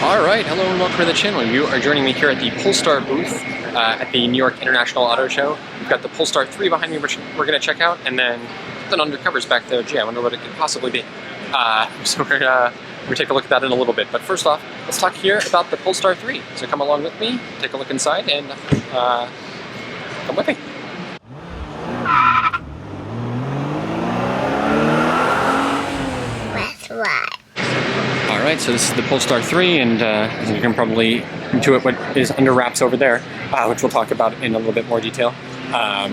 Alright, hello and welcome to the channel. You are joining me here at the Polestar booth at the New York International Auto Show. We've got the Polestar 3 behind me, which we're going to check out, and then undercovers back there. Gee, I wonder what it could possibly be. So we're going to take a look at that in a little bit. But first off, let's talk here about the Polestar 3. So come along with me, take a look inside, and come with me. That's right. Alright, so this is the Polestar 3, and as you can probably intuit what is under wraps over there, which we'll talk about in a little bit more detail. Yeah,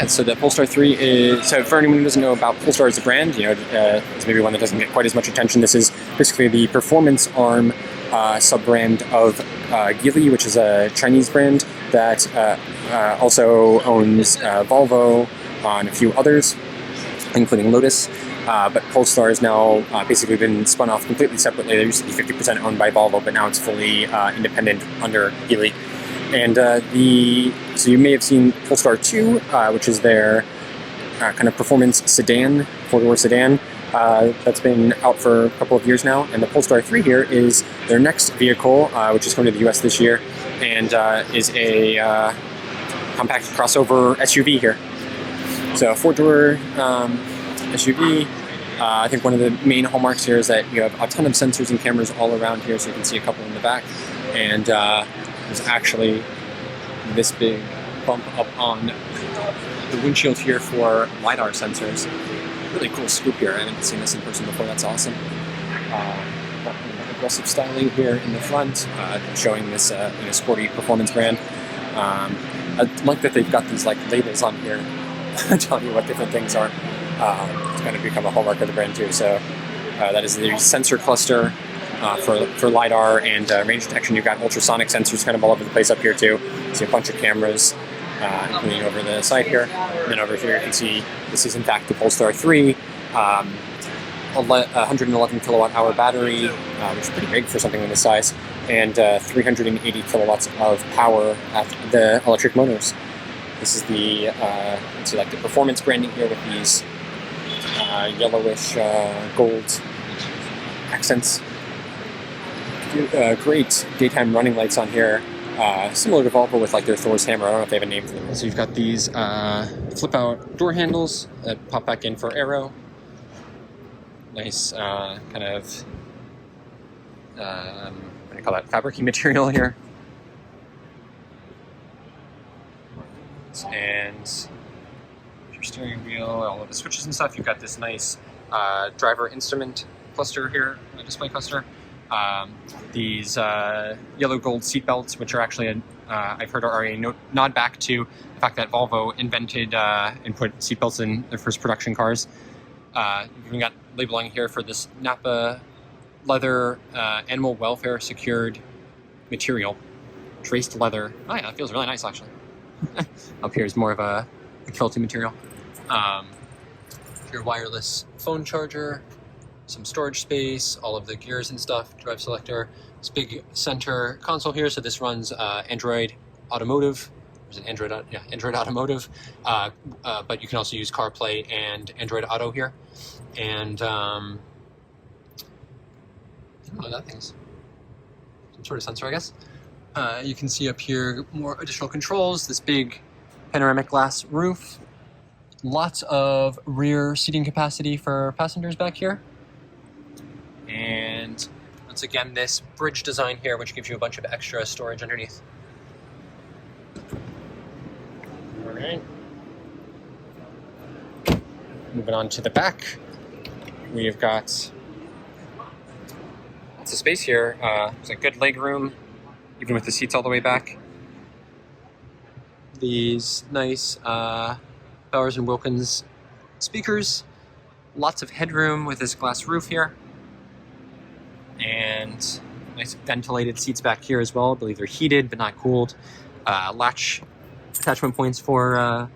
so the Polestar 3 is, so for anyone who doesn't know about Polestar as a brand, you know, it's maybe one that doesn't get quite as much attention. This is basically the performance arm sub-brand of Geely, which is a Chinese brand that also owns Volvo and a few others, including Lotus. But Polestar has now basically been spun off completely separately. They used to be 50% owned by Volvo, but now it's fully independent under Geely. And so you may have seen Polestar 2, which is their kind of performance sedan, four-door sedan, that's been out for a couple of years now. And the Polestar 3 here is their next vehicle, which is coming to the US this year, and is a compact crossover SUV here. So a four-door SUV. I think one of the main hallmarks here is that you have a ton of sensors and cameras all around here, so you can see a couple in the back. And there's actually this big bump up on the windshield here for LiDAR sensors. Really cool scoop here. I haven't seen this in person before. That's awesome. Aggressive styling here in the front, showing this sporty performance brand. I like that they've got these like labels on here telling you what different things are. It's going to become a hallmark of the brand too. So that is the sensor cluster for LiDAR and range detection. You've got ultrasonic sensors kind of all over the place up here too. See a bunch of cameras, including over the side here. And then over here you can see this is in fact the Polestar 3, 111 kilowatt hour battery, which is pretty big for something of this size, and 380 kilowatts of power at the electric motors. This is the like the performance branding here with these yellowish gold accents. Great daytime running lights on here, similar to Volvo with like their Thor's hammer. I don't know if they have a name for them. So you've got these flip-out door handles that pop back in for aero. Nice kind of what do you call that? Fabric-y material here. And your steering wheel, all of the switches and stuff. You've got this nice driver instrument cluster here, display cluster. These yellow gold seat belts, which are actually, I've heard are a nod back to the fact that Volvo invented and put seat belts in their first production cars. You've even got labeling here for this Napa leather animal welfare secured material, traced leather. Oh yeah, that feels really nice actually. Up here is more of a felty material. Your wireless phone charger, some storage space, all of the gears and stuff, drive selector. This big center console here, so this runs Android Automotive. There's an Android Automotive, but you can also use CarPlay and Android Auto here. And I don't know what that thing's. Some sort of sensor, I guess. You can see up here more additional controls, this big panoramic glass roof, lots of rear seating capacity for passengers back here. And once again, this bridge design here, which gives you a bunch of extra storage underneath. All right. Moving on to the back, we've got lots of space here. There's a good leg room, even with the seats all the way back. These nice Bowers & Wilkins speakers. Lots of headroom with this glass roof here. And nice ventilated seats back here as well. I believe they're heated but not cooled. Latch attachment points for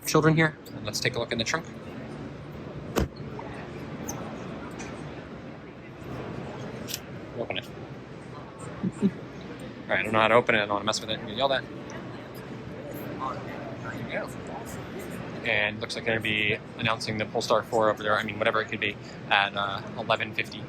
children here. And let's take a look in the trunk. Open it. Alright, I don't know how to open it, I don't want to mess with it. I'm going to yell at. There you go. And looks like they're going to be announcing the Polestar 4 over there, I mean, whatever it could be, at 11:50